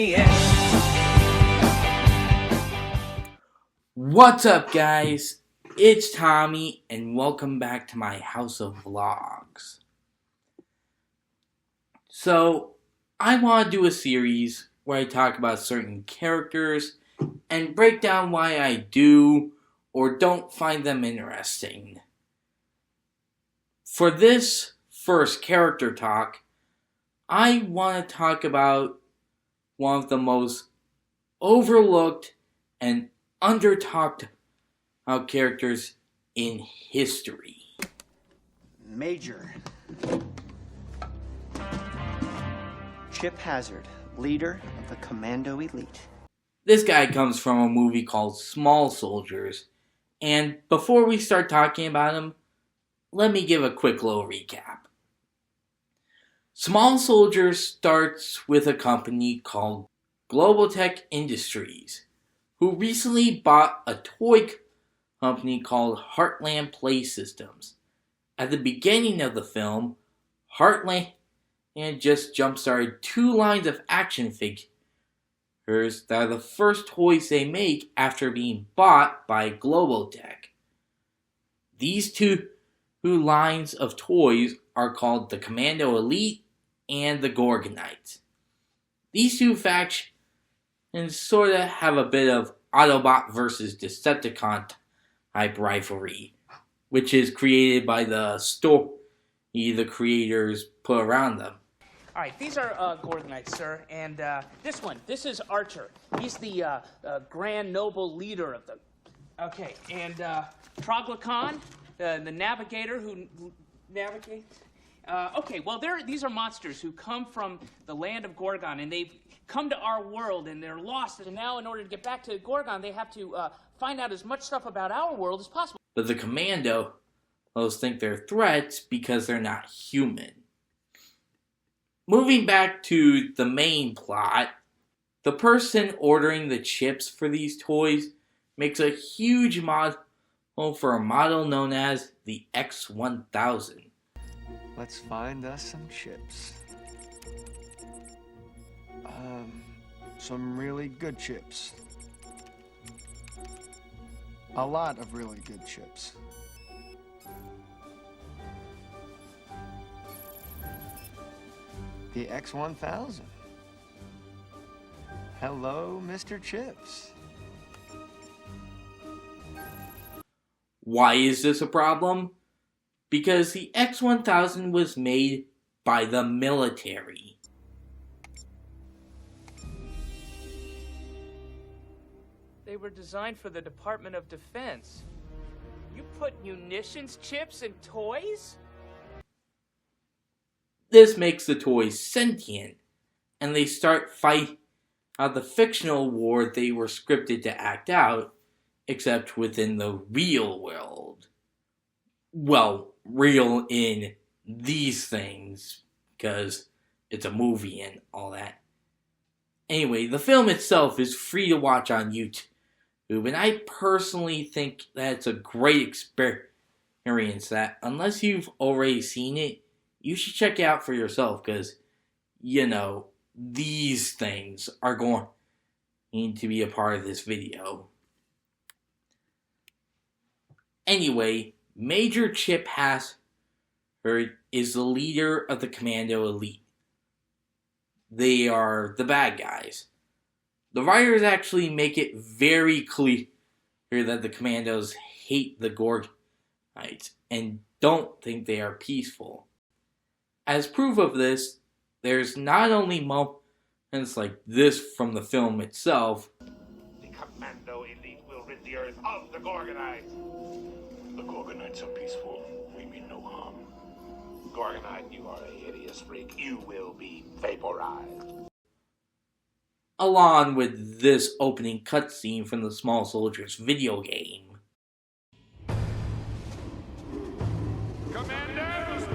the end. What's up, guys? It's Tommy, and welcome back to my House of Vlogs. So, I want to do a series where I talk about certain characters and break down why I do or don't find them interesting. For this first character talk, I want to talk about one of the most overlooked and under-talked about characters in history. Major Chip Hazard, leader of the Commando Elite. This guy comes from a movie called Small Soldiers, and before we start talking about him, let me give a quick little recap. Small Soldiers starts with a company called Global Tech Industries, who recently bought a toy company called Heartland Play Systems. At the beginning of the film, Heartland just jump-started 2 lines of action figures that are the first toys they make after being bought by Global Tech. These 2 lines of toys are called the Commando Elite and the Gorgonites. These 2 factions sort of have a bit of Autobot versus Decepticon type rivalry, which is created by the story the creators put around them. Alright, these are Gorgonites, sir, and this is Archer. He's the Grand Noble leader of the... Okay, and Troglodyte, the navigator who navigates... okay, well, these are monsters who come from the land of Gorgon, and they've come to our world, and they're lost, and now in order to get back to Gorgon, they have to find out as much stuff about our world as possible. But the Commandos think they're threats because they're not human. Moving back to the main plot, the person ordering the chips for these toys makes a huge model for a model known as the X-1000. Let's find us some chips. Some really good chips. A lot of really good chips. The X-1000. Hello, Mr. Chips. Why is this a problem? Because the X-1000 was made by the military. They were designed for the Department of Defense. You put munitions, chips, and toys? This makes the toys sentient, and they start fighting out the fictional war they were scripted to act out, except within the real world. Well, real in these things, because it's a movie and all that. Anyway, the film itself is free to watch on YouTube, and I personally think that it's a great experience that, unless you've already seen it, you should check it out for yourself, because, these things are going to be a part of this video. Anyway, Major Chip Hazard is the leader of the Commando Elite. They are the bad guys. The writers actually make it very clear that the Commandos hate the Gorgonites and don't think they are peaceful. As proof of this, there's not only moments like this from the film itself. The Commando Elite will rid the Earth of the Gorgonites. The Gorgonites are peaceful. We mean no harm. Gorgonite, you are a hideous freak. You will be vaporized. Along with this opening cutscene from the Small Soldiers video game. Commandos,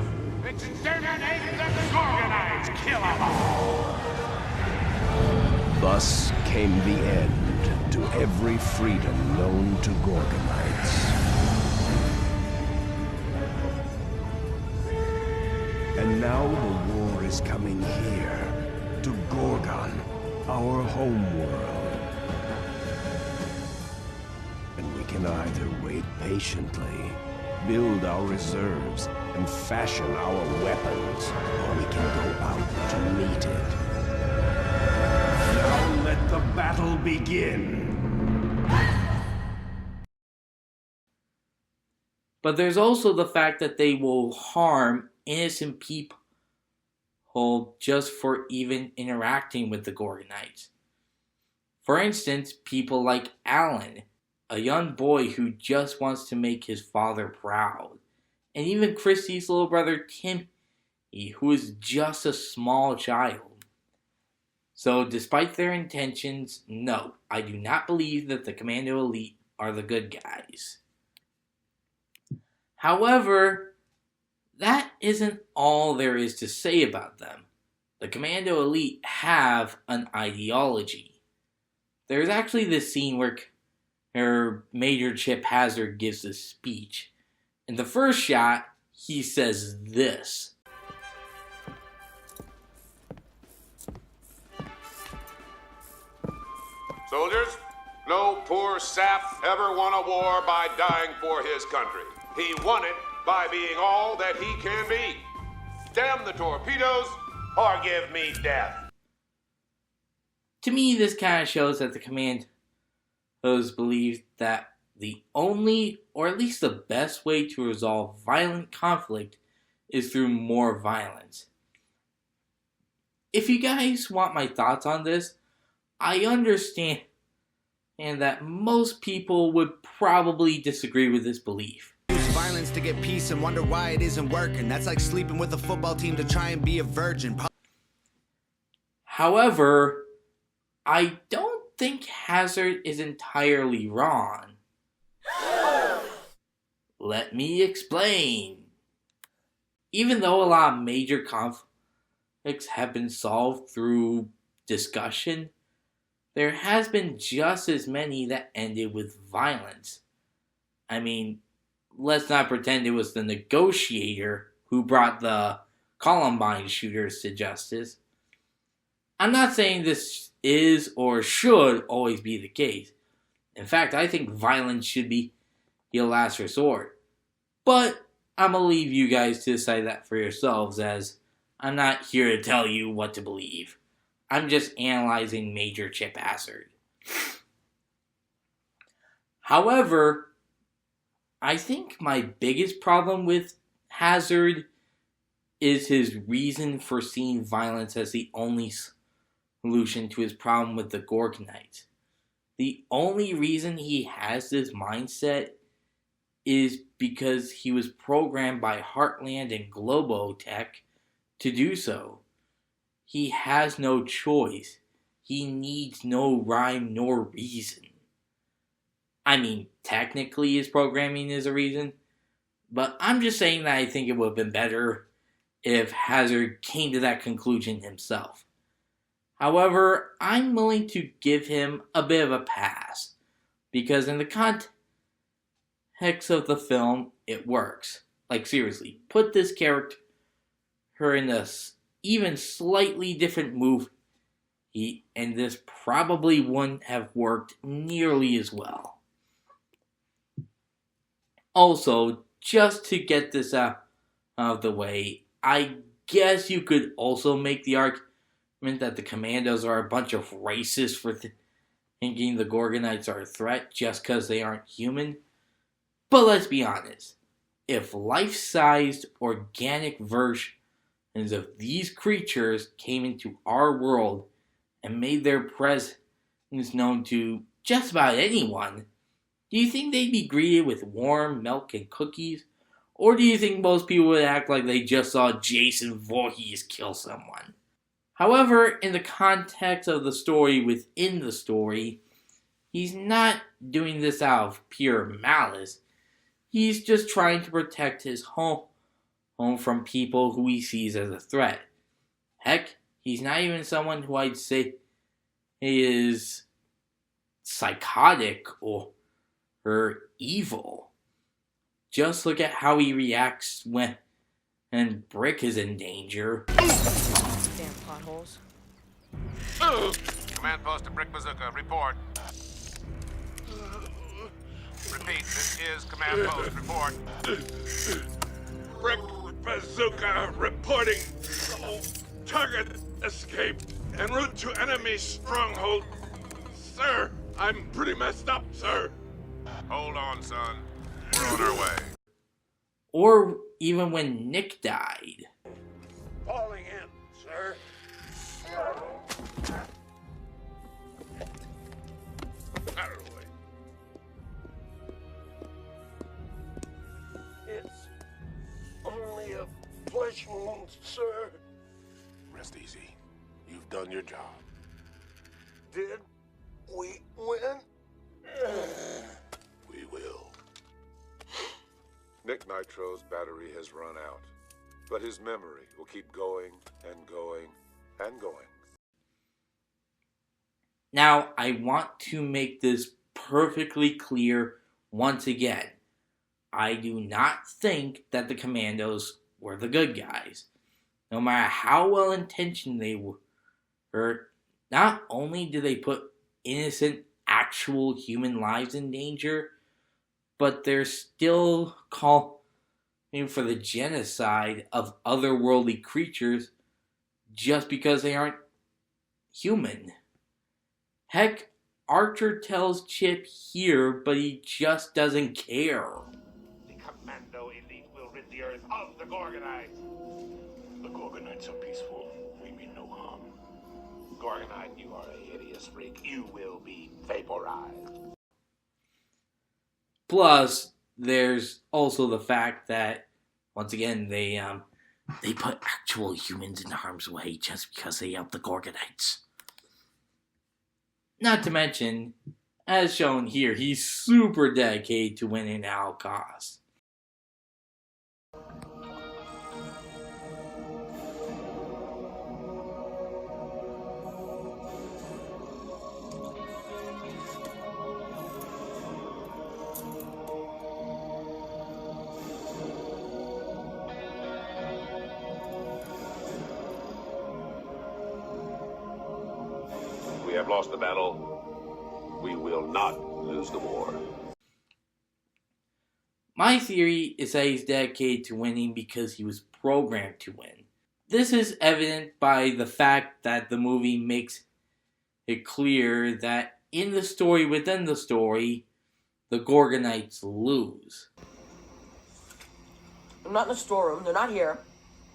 exterminate the Gorgonites! Kill them all! Thus came the end to every freedom known to Gorgonites. And now the war is coming here, to Gorgon. our home world. And we can either wait patiently, build our reserves, and fashion our weapons, or we can go out to meet it. Now let the battle begin! But there's also the fact that they will harm innocent people just for even interacting with the Gorgonites. For instance, people like Alan, a young boy who just wants to make his father proud. And even Christy's little brother Timmy, who is just a small child. So despite their intentions, no, I do not believe that the Commando Elite are the good guys. However, that isn't all there is to say about them. The Commando Elite have an ideology. There's actually this scene where Major Chip Hazard gives a speech. In the first shot, he says this. Soldiers, no poor sap ever won a war by dying for his country. He won it by being all that he can be. Damn the torpedoes, or give me death. To me, this kind of shows that the Commandos believe that the only, or at least the best way to resolve violent conflict is through more violence. If you guys want my thoughts on this, I understand that most people would probably disagree with this belief. Violence to get peace and wonder why it isn't working. That's like sleeping with a football team to try and be a virgin. However, I don't think Hazard is entirely wrong. Let me explain. Even though a lot of major conflicts have been solved through discussion, there has been just as many that ended with violence. I mean, let's not pretend it was the negotiator who brought the Columbine shooters to justice. I'm not saying this is or should always be the case. In fact, I think violence should be your last resort. But I'm going to leave you guys to decide that for yourselves, as I'm not here to tell you what to believe. I'm just analyzing Major Chip Hazard. However, I think my biggest problem with Hazard is his reason for seeing violence as the only solution to his problem with the Gorgonites. The only reason he has this mindset is because he was programmed by Heartland and Globotech to do so. He has no choice. He needs no rhyme nor reason. I mean, technically his programming is a reason, but I'm just saying that I think it would have been better if Hazard came to that conclusion himself. However, I'm willing to give him a bit of a pass, because in the context of the film, it works. Like, seriously, put this character in a even slightly different movie, and this probably wouldn't have worked nearly as well. Also, just to get this out of the way, I guess you could also make the argument that the Commandos are a bunch of racists for thinking the Gorgonites are a threat just because they aren't human. But let's be honest, if life-sized organic versions of these creatures came into our world and made their presence known to just about anyone, do you think they'd be greeted with warm milk and cookies? Or do you think most people would act like they just saw Jason Voorhees kill someone? However, in the context of the story within the story, he's not doing this out of pure malice. He's just trying to protect his home from people who he sees as a threat. Heck, he's not even someone who I'd say is psychotic or evil. Just look at how he reacts when Brick is in danger. Damn potholes. Command post to Brick Bazooka. Report. Repeat, this is Command post. Report. Brick Bazooka reporting. Target escaped en route to enemy stronghold. Sir, I'm pretty messed up, sir. Hold on, son. We're on our way. Or even when Nick died. Falling in, sir. Out of the way. It's only a flesh wound, sir. Rest easy. You've done your job. Did we win? We will. Nick Nitro's battery has run out, but his memory will keep going and going and going. Now, I want to make this perfectly clear once again. I do not think that the Commandos were the good guys. No matter how well intentioned they were, not only did they put innocent, actual human lives in danger, but they're still calling for the genocide of otherworldly creatures just because they aren't human. Heck, Archer tells Chip here, but he just doesn't care. The Commando elite will rid the Earth of the Gorgonites. The Gorgonites are peaceful. We mean no harm. Gorgonite, you are a hideous freak. You will be vaporized. Plus, there's also the fact that, once again, they put actual humans in harm's way just because they help the Gorgonites. Not to mention, as shown here, he's super dedicated to winning at all costs. We have lost the battle. We will not lose the war. My theory is that he's dedicated to winning because he was programmed to win. This is evident by the fact that the movie makes it clear that in the story within the story, the Gorgonites lose. I'm not in the storeroom. They're not here.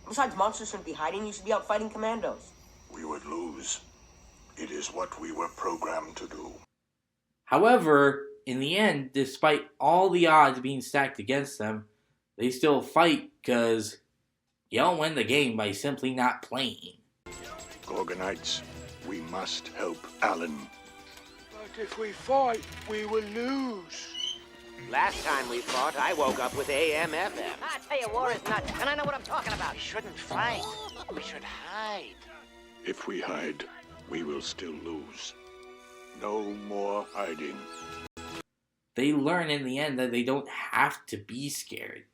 Besides, monsters shouldn't be hiding. You should be out fighting commandos. We would lose. It is what we were programmed to do. However, in the end, despite all the odds being stacked against them, they still fight because you don't win the game by simply not playing. Gorgonites, we must help Alan. But if we fight, we will lose. Last time we fought, I woke up with AMFM. I tell you, war is nuts, and I know what I'm talking about. We shouldn't fight. We should hide. If we hide, we will still lose. No more hiding. They learn in the end that they don't have to be scared.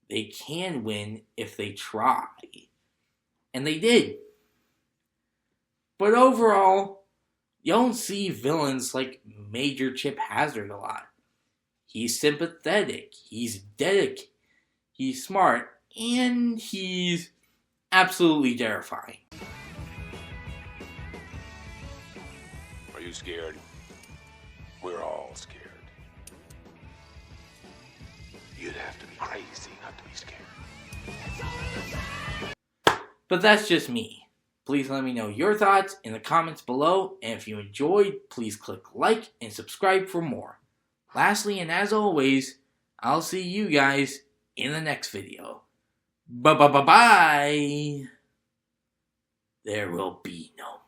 They can win if they try. And they did. But overall, you don't see villains like Major Chip Hazard a lot. He's sympathetic, he's dedicated, he's smart, and he's absolutely terrifying. Are you scared? We're all scared. You'd have to be crazy not to be scared. But that's just me. Please let me know your thoughts in the comments below, and if you enjoyed, please click like and subscribe for more. Lastly, and as always, I'll see you guys in the next video. Bye. There will be no more.